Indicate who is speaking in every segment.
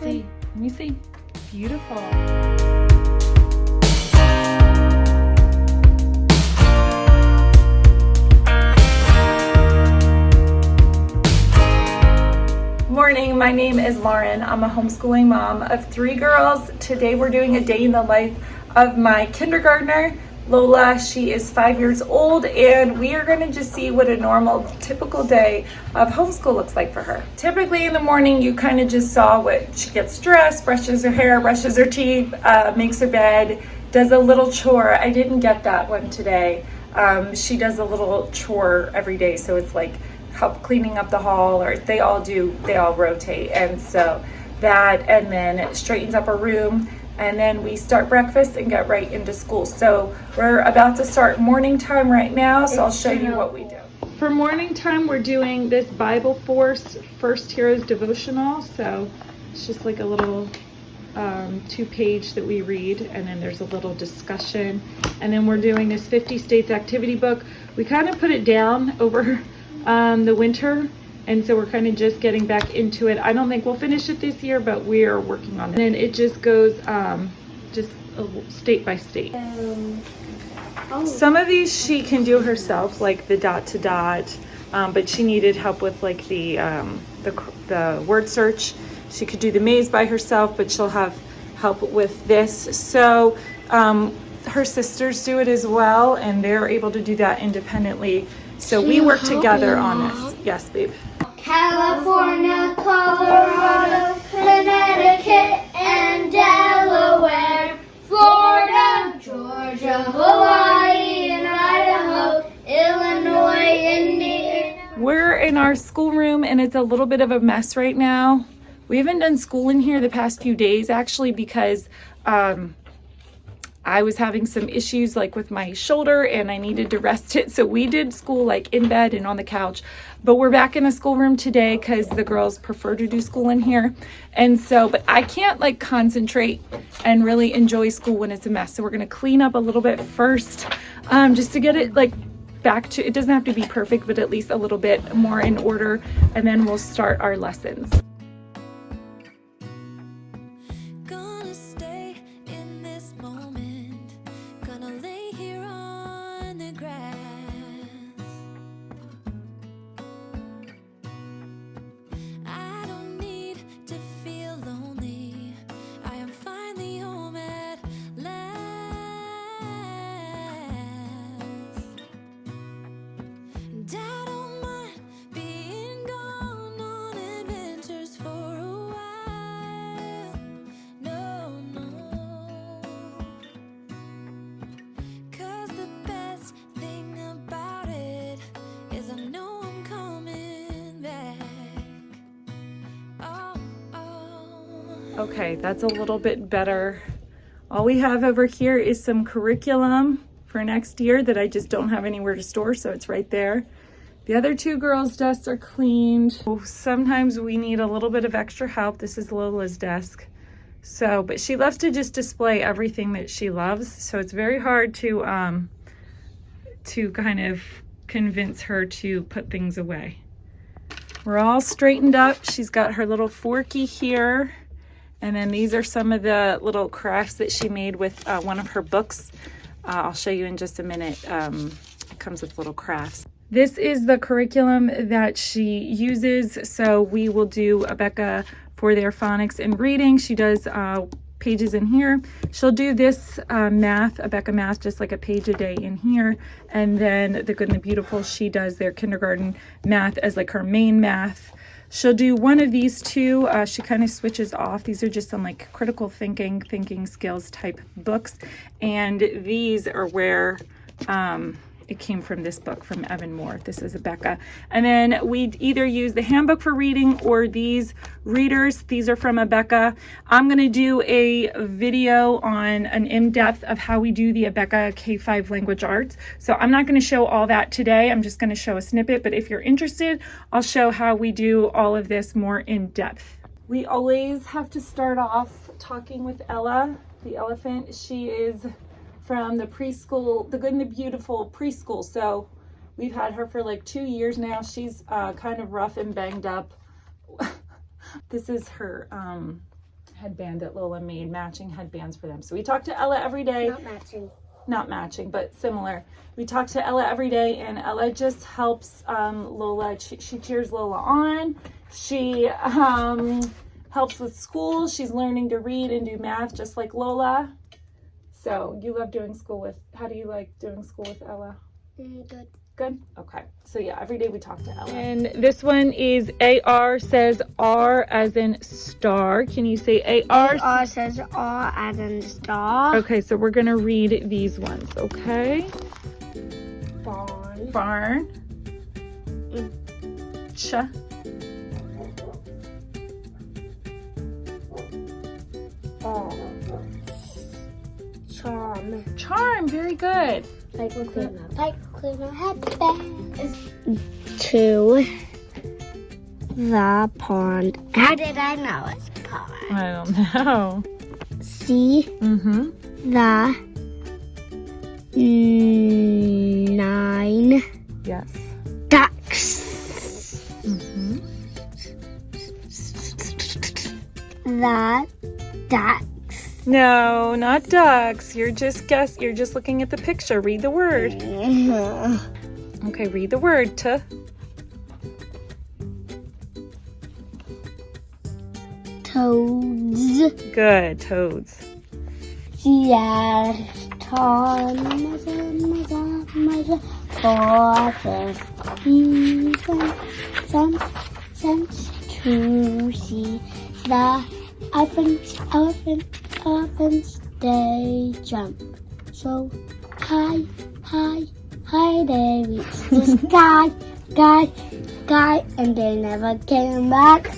Speaker 1: see. Let me see. Beautiful. Morning, my name is Lauren. I'm a homeschooling mom of 3 girls. Today we're doing a day in the life of my kindergartner, Lola. She is 5 years old, and we are going to just see what a normal, typical day of homeschool looks like for her. Typically in the morning, you kind of just saw what she gets dressed, brushes her hair, brushes her teeth, makes her bed, does a little chore. I didn't get that one today. She does a little chore every day, so it's like help cleaning up the hall, or they all rotate, and so that, and then straightens up her room, and then we start breakfast and get right into school. So we're about to start morning time right now, so I'll show you what we do. For morning time, we're doing this Bible Force First Heroes devotional. So it's just like a little 2-page that we read, and then there's a little discussion, and then we're doing this 50 States activity book. We kind of put it down over the winter, and so we're kind of just getting back into it. I don't think we'll finish it this year, but we are working on it. And it just goes just state by state. Some of these she can do herself, like the dot to dot, but she needed help with like the word search. She could do the maze by herself, but she'll have help with this. So her sisters do it as well, and they're able to do that independently. So we work together on this. Yes, babe.
Speaker 2: California, Colorado, Connecticut, and Delaware, Florida, Georgia, Hawaii, and Idaho, Illinois, Indiana.
Speaker 1: We're in our schoolroom, and it's a little bit of a mess right now. We haven't done school in here the past few days, actually, because I was having some issues like with my shoulder, and I needed to rest it. So we did school like in bed and on the couch, but we're back in the schoolroom today because the girls prefer to do school in here. And so, but I can't like concentrate and really enjoy school when it's a mess. So we're going to clean up a little bit first, just to get it like back to, it doesn't have to be perfect, but at least a little bit more in order. And then we'll start our lessons. Okay, that's a little bit better. All we have over here is some curriculum for next year that I just don't have anywhere to store, so it's right there. The other 2 girls' desks are cleaned. Sometimes we need a little bit of extra help. This is Lola's desk. So, but she loves to just display everything that she loves, so it's very hard to kind of convince her to put things away. We're all straightened up. She's got her little forky here. And then these are some of the little crafts that she made with one of her books. I'll show you in just a minute. It comes with little crafts. This is the curriculum that she uses. So we will do abeka for their phonics and reading. She does pages in here. She'll do this math, abeka math, just like a page a day in here. And then the Good and the Beautiful, she does their kindergarten math as like her main math. She'll do one of these 2. She kind of switches off. These are just some like critical thinking skills type books. And these are where it came from, this book from Evan Moore. This is abeka. And then we either use the handbook for reading or these readers. These are from abeka. I'm going to do a video on an in-depth of how we do the abeka K5 language arts. So I'm not going to show all that today. I'm just going to show a snippet. But if you're interested, I'll show how we do all of this more in depth. We always have to start off talking with Ella, the elephant. She is from the preschool, the Good and the Beautiful preschool. So we've had her for like 2 years now. She's kind of rough and banged up. This is her headband that Lola made, matching headbands for them. So we talk to Ella every day. Not matching, but similar. We talk to Ella every day, and Ella just helps Lola. She cheers Lola on. She helps with school. She's learning to read and do math just like Lola. So you love doing school with, how do you like doing school with Ella?
Speaker 2: Good.
Speaker 1: Good? Okay. So yeah, every day we talk to Ella. And this one is AR says R as in star. Can you say AR?
Speaker 2: AR says R as in star.
Speaker 1: Okay, so we're gonna read these ones, okay?
Speaker 2: Barn.
Speaker 1: Barn. Ch.
Speaker 2: Charm.
Speaker 1: Charm, very good.
Speaker 2: Pipe cleaner, headband. To the pond. How did I know it's pond?
Speaker 1: I don't know.
Speaker 2: See the 9
Speaker 1: Yes.
Speaker 2: ducks. The ducks.
Speaker 1: No, not ducks. You're just looking at the picture. Read the word. Okay, read the word. T.
Speaker 2: Toads.
Speaker 1: Good, toads.
Speaker 2: Yeah, cents to see the elephants, they jump so high, they reach the sky, and they never came back.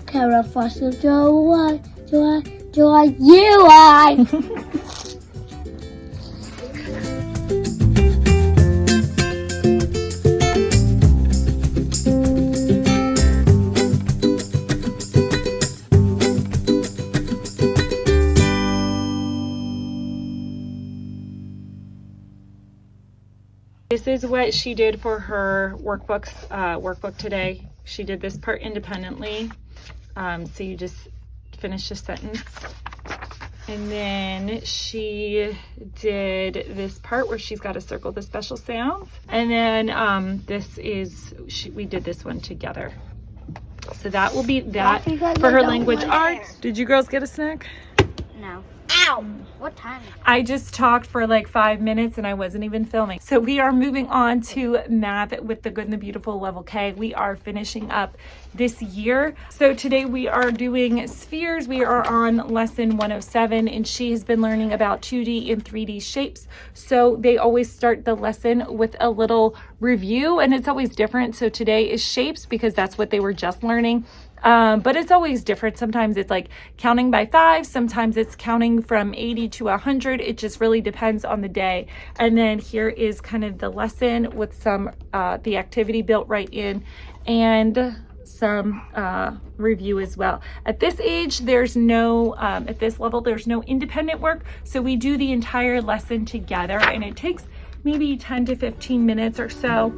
Speaker 2: Terra fossil joy, you are.
Speaker 1: This is what she did for her workbook today. She did this part independently. So you just finish the sentence. And then she did this part where she's got to circle the special sounds. And then we did this one together. So that will be that for her language arts. Did you girls get a snack?
Speaker 2: No. Ow! What time?
Speaker 1: I just talked for like 5 minutes and I wasn't even filming. So we are moving on to math with the Good and the Beautiful level K. We are finishing up this year. So today we are doing spheres. We are on lesson 107 and she has been learning about 2D and 3D shapes. So they always start the lesson with a little review and it's always different. So today is shapes because that's what they were just learning. But it's always different. Sometimes it's like counting by 5. Sometimes it's counting from 80 to 100. It just really depends on the day. And then here is kind of the lesson with some, the activity built right in and some review as well. At this age, there's no, at this level, there's no independent work. So we do the entire lesson together and it takes maybe 10 to 15 minutes or so.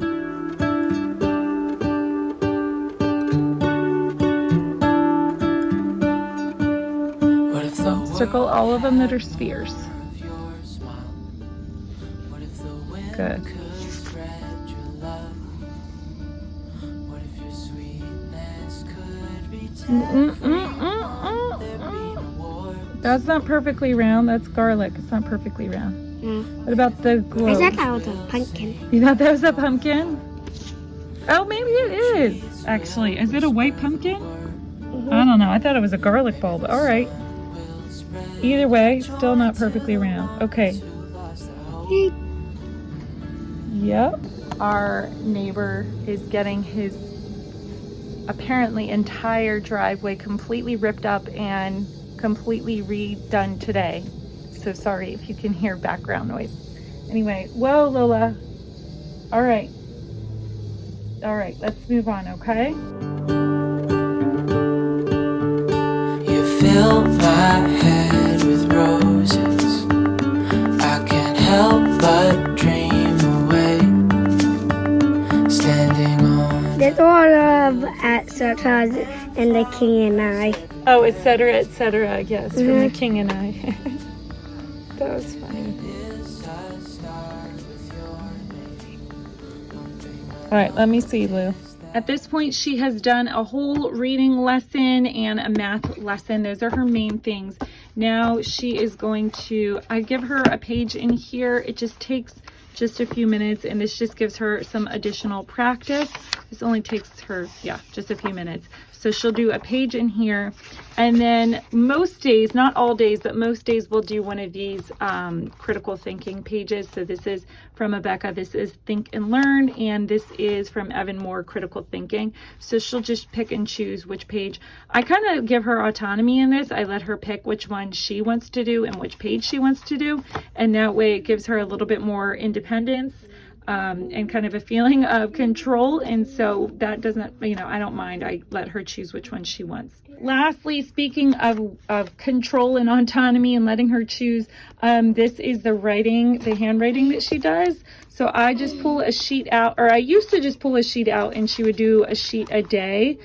Speaker 1: Circle all of them that are spheres. Good. That's not perfectly round. That's garlic. It's not perfectly round. What about the globe?
Speaker 2: I thought that was a pumpkin.
Speaker 1: You thought that was a pumpkin? Oh, maybe it is, actually. Is it a white pumpkin? I don't know. I thought it was a garlic bulb. All right. Either way, still not perfectly round. Okay. Yep. Our neighbor is getting his apparently entire driveway completely ripped up and completely redone today. So sorry if you can hear background noise. Anyway, whoa, Lola. All right. All right, let's move on, okay?
Speaker 3: You fill my head with roses. I can't help but dream away. Standing on
Speaker 2: There's a lot of at such as in the King and I.
Speaker 1: Oh, et cetera, yes, from The King and I. That was funny. All right, let me see, Lou. At this point, she has done a whole reading lesson and a math lesson. Those are her main things. Now she is going to, I give her a page in here. It just takes just a few minutes, and this just gives her some additional practice. This only takes her, yeah, just a few minutes. So she'll do a page in here, and then most days, not all days, but most days we'll do one of these critical thinking pages. So this is from Abeka, this is Think and Learn, and this is from Evan Moore, Critical Thinking. So she'll just pick and choose which page. I kind of give her autonomy in this. I let her pick which one she wants to do and which page she wants to do, and that way it gives her a little bit more independence. And kind of a feeling of control, and so that doesn't, you know, I don't mind. I let her choose which one she wants. Lastly, speaking of control and autonomy and letting her choose, this is the handwriting that she does. So I just pull a sheet out, or I used to just pull a sheet out, and she would do a sheet a day.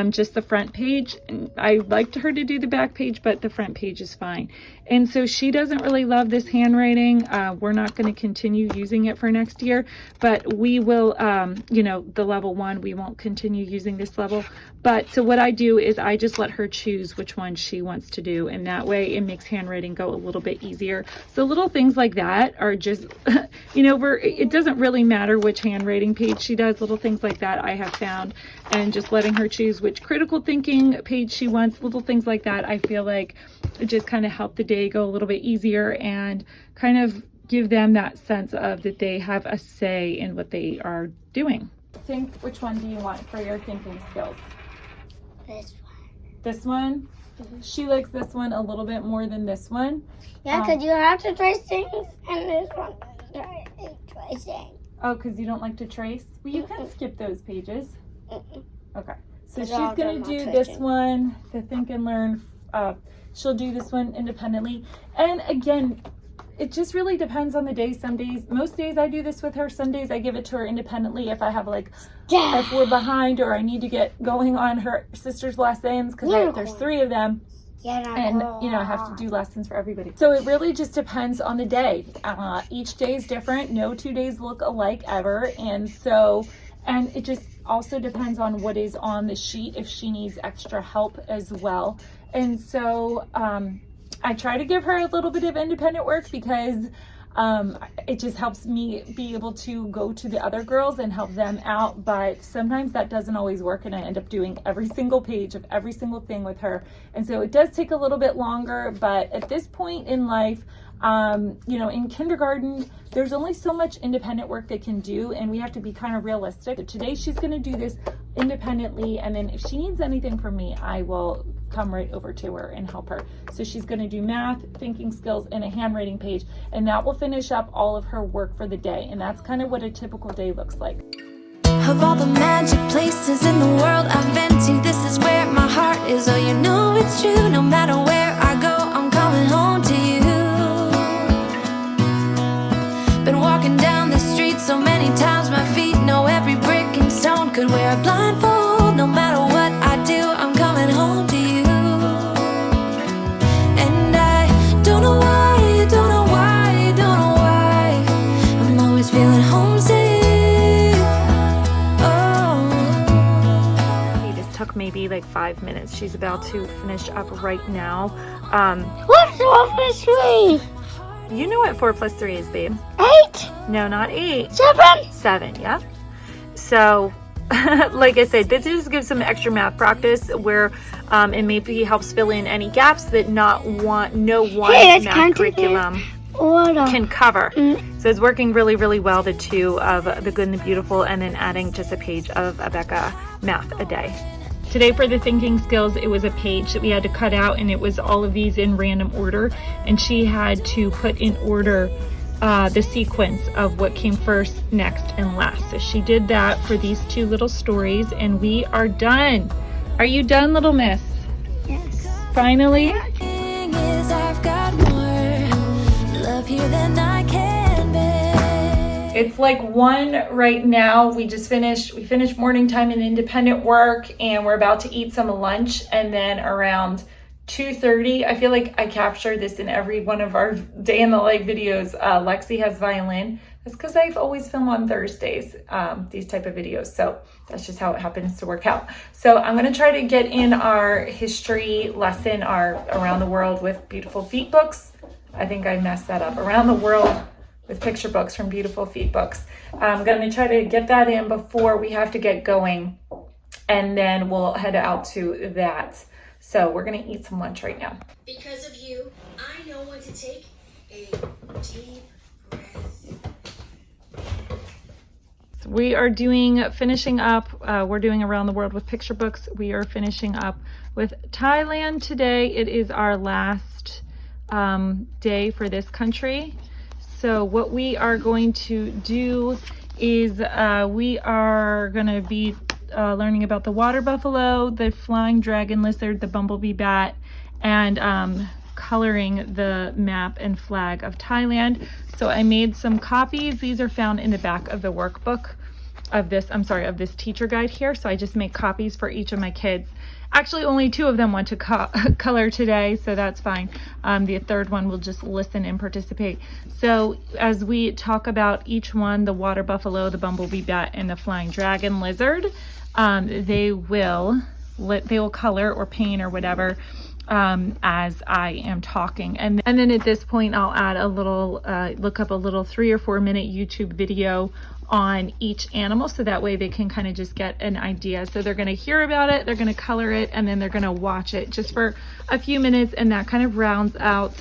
Speaker 1: Just the front page. And I liked her to do the back page, but the front page is fine. And so she doesn't really love this handwriting. We're not going to continue using it for next year, but we will, you know, the level 1, we won't continue using this level. But so what I do is I just let her choose which one she wants to do, and that way it makes handwriting go a little bit easier. So little things like that are just, you know, it doesn't really matter which handwriting page she does. Little things like that I have found, and just letting her choose which critical thinking page she wants, little things like that, I feel like it just kind of help the day go a little bit easier and kind of give them that sense of that they have a say in what they are doing. Think, which one do you want for your thinking skills?
Speaker 2: This one.
Speaker 1: This one?
Speaker 2: Mm-hmm.
Speaker 1: She likes this one a little bit more than this one.
Speaker 2: Yeah, because you have to trace things, and this one tracing.
Speaker 1: Oh, because you don't like to trace? Well, you can skip those pages. Okay. So she's
Speaker 2: all
Speaker 1: going to do this one, the Think and Learn. She'll do this one independently. And again, it just really depends on the day. Some days, most days I do this with her. Some days I give it to her independently if I have like, if we're behind or I need to get going on her sister's lessons, because there's 3 of them. And, you know, I have to do lessons for everybody. So it really just depends on the day. Each day is different. No 2 days look alike ever. And so, and it just also depends on what is on the sheet, if she needs extra help as well. And so I try to give her a little bit of independent work because it just helps me be able to go to the other girls and help them out. But sometimes that doesn't always work, and I end up doing every single page of every single thing with her. And so it does take a little bit longer, but at this point in life, you know, in kindergarten, there's only so much independent work they can do, and we have to be kind of realistic. Today she's going to do this independently, and then if she needs anything from me, I will come right over to her and help her. So she's going to do math, thinking skills, and a handwriting page, and that will finish up all of her work for the day. And that's kind of what a typical day looks like.
Speaker 4: Of all the magic places in the world I've been to, this is where my heart is. Oh, you know it's true. No matter where I go, I'm coming home to you. Been walking down the street so many times, my feet know every brick and stone. Could wear a blindfold. No matter what I do, I'm coming home to you. And I don't know why, don't know why, don't know why, I'm always feeling homesick. Oh.
Speaker 1: This took maybe like 5 minutes. She's about to finish up right now.
Speaker 2: What's 4 plus 3?
Speaker 1: You know what 4 plus 3 is, babe?
Speaker 2: 8?
Speaker 1: No, not 8.
Speaker 2: 7?
Speaker 1: 7, yeah. So, like I said, this just gives some extra math practice where it maybe helps fill in any gaps that no one math curriculum can cover. So it's working really, really well, the 2 of the Good and the Beautiful, and then adding just a page of Abeka math a day. Today for the thinking skills, it was a page that we had to cut out, and it was all of these in random order, and she had to put in order the sequence of what came first, next, and last. So she did that for these 2 little stories, and we are done. Are you done, little miss?
Speaker 2: Yes.
Speaker 1: Finally?
Speaker 4: Thing is, I've got more love here than I can bear.
Speaker 1: It's like 1 right now. We finished morning time and independent work, and we're about to eat some lunch. And then around 2:30, I feel like I capture this in every one of our day in the life videos. Lexi has violin. That's because I've always filmed on Thursdays, these type of videos. So that's just how it happens to work out. So I'm gonna try to get in our history lesson, our Around the World with Beautiful Feet books. I think I messed that up. Around the World with Picture Books from Beautiful Feet books. I'm gonna try to get that in before we have to get going. And then we'll head out to that. So we're gonna eat some lunch right now.
Speaker 5: Because of you, I know when to take a deep breath.
Speaker 1: We are finishing up, we're doing Around the World with Picture Books. We are finishing up with Thailand today. It is our last day for this country. So what we are going to do is we are gonna be learning about the water buffalo, the flying dragon lizard, the bumblebee bat, and coloring the map and flag of Thailand. So I made some copies. These are found in the back of the workbook of this teacher guide here. So I just make copies for each of my kids. Actually, only 2 of them want to color today, so that's fine. The third one will just listen and participate. So as we talk about each one, the water buffalo, the bumblebee bat, and the flying dragon lizard, they will color or paint or whatever as I am talking. And then at this point, I'll add a little, look up a little 3 or 4 minute YouTube video on each animal, so that way they can kind of just get an idea. So they're going to hear about it, they're going to color it, and then they're going to watch it just for a few minutes, and that kind of rounds out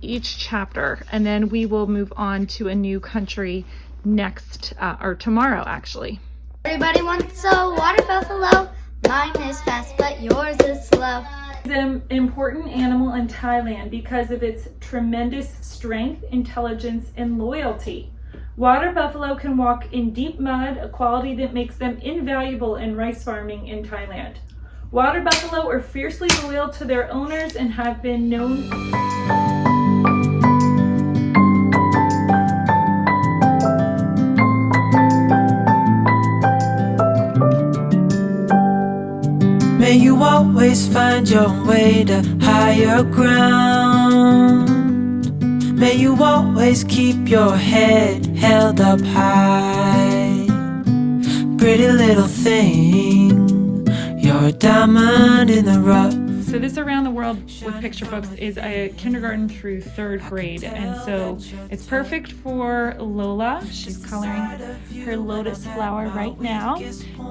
Speaker 1: each chapter. And then we will move on to a new country next, or tomorrow actually.
Speaker 2: Everybody wants a water buffalo. Mine is fast, but yours is slow.
Speaker 1: It's an important animal in Thailand because of its tremendous strength, intelligence, and loyalty. Water buffalo can walk in deep mud, a quality that makes them invaluable in rice farming in Thailand. Water buffalo are fiercely loyal to their owners and have been known.
Speaker 3: May you always find your way to higher ground. May you always keep your head held up high. Pretty little thing, you're a diamond in the rough.
Speaker 1: So this Around the World with Picture Books is a kindergarten through 3rd grade, and so it's perfect for Lola. She's coloring her lotus flower right now,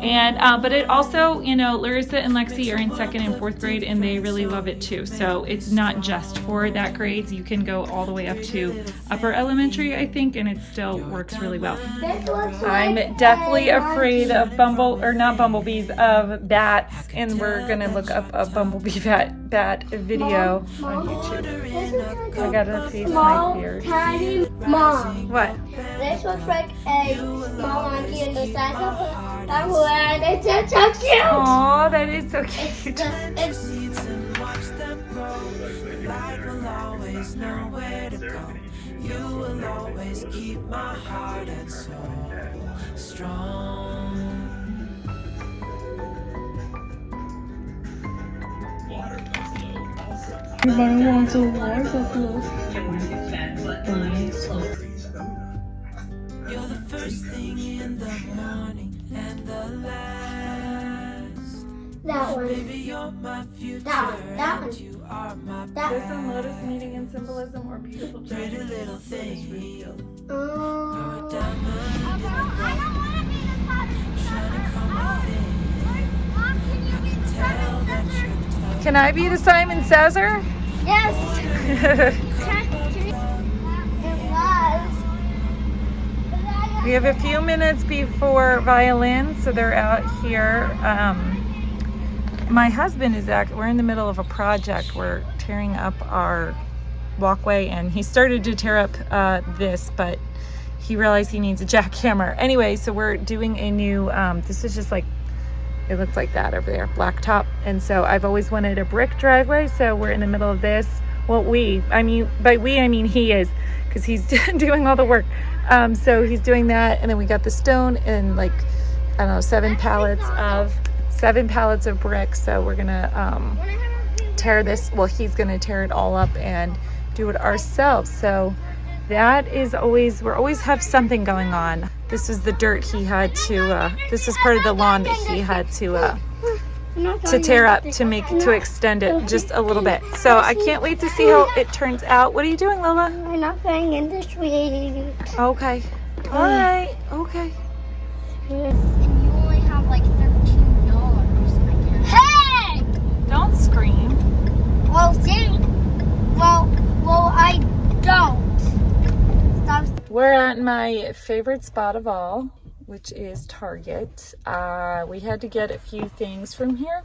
Speaker 1: and but it also, you know, Larissa and Lexi are in 2nd and 4th grade, and they really love it too. So it's not just for that grade. You can go all the way up to upper elementary, I think, and it still works really well. I'm deathly afraid of bumblebees, of bats, and we're gonna look up a bumblebee bat video on YouTube. I gotta face my fears.
Speaker 2: Tiny Mom.
Speaker 1: What?
Speaker 2: This looks like a small monkey in the size of a bamboo, and it's just so cute.
Speaker 1: Aw, that is so
Speaker 2: It's
Speaker 1: cute.
Speaker 2: just, it's
Speaker 3: Light will always know where to go. You will always keep my heart and soul strong.
Speaker 6: Everybody wants a water buffalo.
Speaker 3: You're the first thing in the morning and the last.
Speaker 2: that one.
Speaker 3: Baby, you're my future.
Speaker 2: That one.
Speaker 3: You are my
Speaker 1: This and lotus meaning and symbolism or beautiful
Speaker 3: pretty
Speaker 1: giant
Speaker 3: little
Speaker 1: lotus
Speaker 3: thing.
Speaker 1: reveal.
Speaker 3: You're a diamond in the
Speaker 2: I don't want to be the father.
Speaker 3: shining from within.
Speaker 2: Mom, can you be the
Speaker 3: Tell that you're tough.
Speaker 1: Can I be the Simon Says?
Speaker 2: Yes.
Speaker 1: We have a few minutes before violin, so they're out here. My husband is we're in the middle of a project. We're tearing up our walkway, and he started to tear up this, but he realized he needs a jackhammer. Anyway, so we're doing a new, this is just like, it looks like that over there, blacktop. And so I've always wanted a brick driveway, so we're in the middle of this. Well, I mean, by we, I mean he is, because he's doing all the work. So he's doing that, and then we got the stone and like, I don't know, 7 pallets of bricks. So we're gonna tear this, well, he's gonna tear it all up and do it ourselves. So that is always, we're always have something going on. This is the dirt he had to, this is part of the lawn that he had to tear up to extend it just a little bit. So I can't wait to see how it turns out. What are you doing, Lola?
Speaker 2: We're not playing in the street.
Speaker 1: Okay. All right. Okay.
Speaker 2: And you only have like $13. Hey!
Speaker 1: Don't scream.
Speaker 2: Well, see? Well, I don't. Stop.
Speaker 1: We're at my favorite spot of all, which is Target. We had to get a few things from here,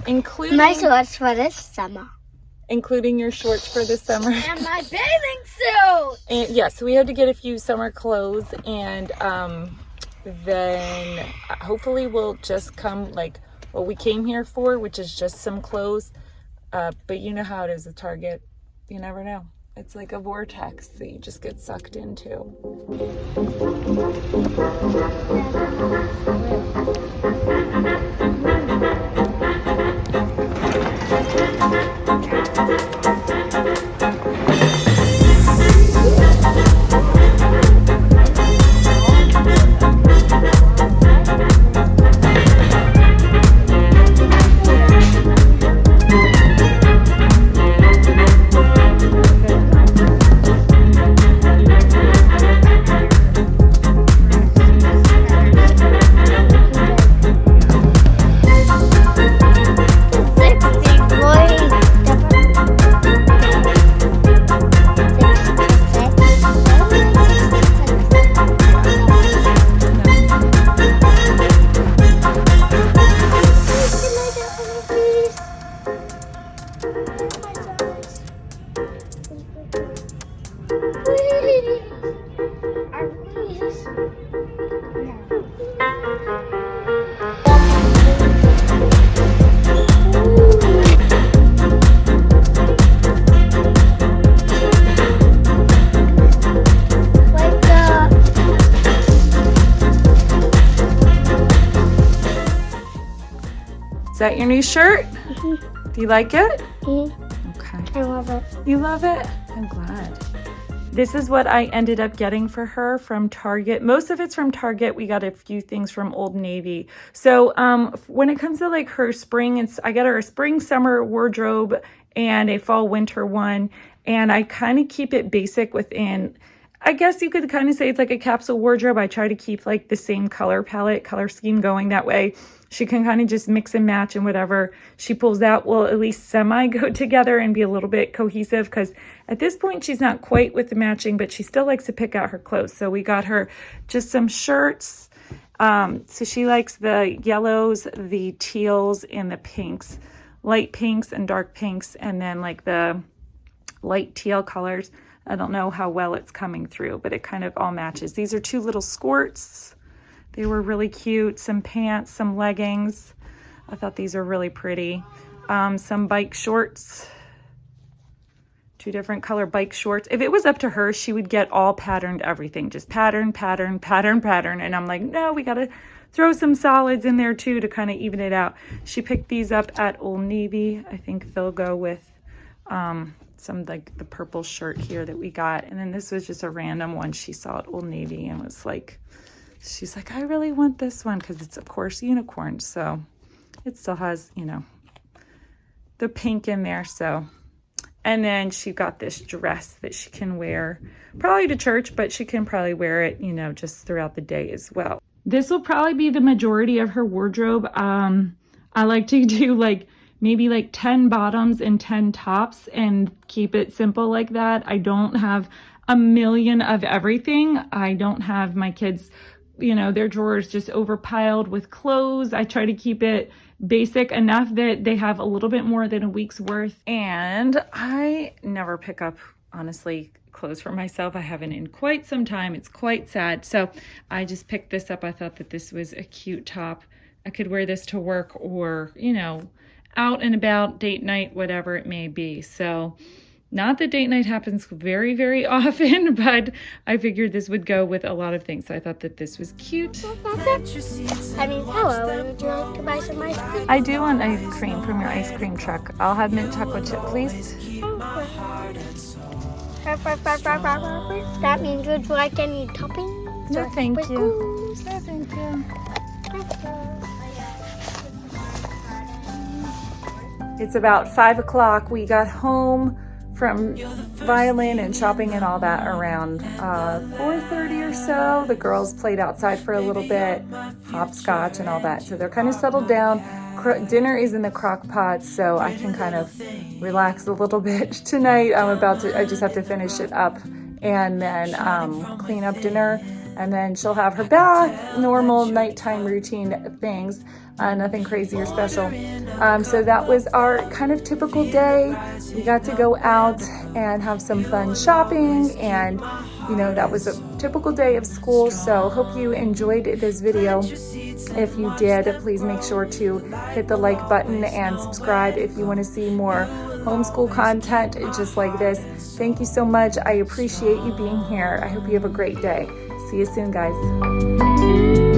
Speaker 1: including
Speaker 2: My shorts for this summer.
Speaker 1: Including your shorts for the summer.
Speaker 2: And my bathing suit!
Speaker 1: And yeah, so we had to get a few summer clothes, and then hopefully we'll just come like what we came here for, which is just some clothes. But you know how it is at Target. You never know. It's like a vortex that you just get sucked into. Is that your new shirt? Mm-hmm. Do you like it? Mm-hmm. Okay.
Speaker 2: I love it.
Speaker 1: You love it? I'm glad. This is what I ended up getting for her from Target. Most of it's from Target. We got a few things from Old Navy. So when it comes to like her spring, I got her a spring summer wardrobe and a fall winter one. And I kind of keep it basic within, I guess you could kind of say it's like a capsule wardrobe. I try to keep like the same color palette, color scheme going. That way she can kind of just mix and match, and whatever she pulls out will at least semi go together and be a little bit cohesive, because at this point she's not quite with the matching, but she still likes to pick out her clothes. So we got her just some shirts. So she likes the yellows, the teals, and the pinks, light pinks and dark pinks, and then like the light teal colors. I don't know how well it's coming through, but it kind of all matches. These are 2 little skirts. They were really cute. Some pants, some leggings. I thought these were really pretty. Some bike shorts. 2 different color bike shorts. If it was up to her, she would get all patterned everything. Just pattern, pattern, pattern, pattern. And I'm like, no, we got to throw some solids in there too to kind of even it out. She picked these up at Old Navy. I think they'll go with some like the purple shirt here that we got. And then this was just a random one she saw at Old Navy and was like, she's like, I really want this one, because it's of course unicorn. So it still has, you know, the pink in there. So, and then she got this dress that she can wear probably to church, but she can probably wear it, you know, just throughout the day as well. This will probably be the majority of her wardrobe. I like to do like maybe like 10 bottoms and 10 tops and keep it simple like that. I don't have a million of everything. I don't have my kids, you know, their drawers just overpiled with clothes. I try to keep it basic enough that they have a little bit more than a week's worth. And I never pick up, honestly, clothes for myself. I haven't in quite some time. It's quite sad. So I just picked this up. I thought that this was a cute top. I could wear this to work or, you know, out and about, date night, whatever it may be. So Not that date night happens very, very often, but I figured this would go with a lot of things. So I thought that this was cute.
Speaker 2: That means hello. Would you like to buy some ice cream?
Speaker 1: I do want ice cream from your ice cream truck. I'll have mint chocolate chip, please.
Speaker 2: That means would you like any toppings?
Speaker 1: No,
Speaker 2: or
Speaker 1: thank you.
Speaker 2: sprinkles?
Speaker 1: No, thank you. It's about 5 o'clock. We got home from violin and shopping and all that around 4:30 or so. The girls played outside for a little bit, hopscotch and all that. So they're kind of settled down. Dinner is in the crock pot, so I can kind of relax a little bit tonight. I just have to finish it up and then clean up dinner. And then she'll have her bath, normal nighttime routine things. Nothing crazy or special. So that was our kind of typical day. We got to go out and have some fun shopping, and you know, that was a typical day of school. So hope you enjoyed this video. If you did, please make sure to hit the like button and subscribe if you want to see more homeschool content just like this. Thank you so much. I appreciate you being here. I hope you have a great day. See you soon, guys.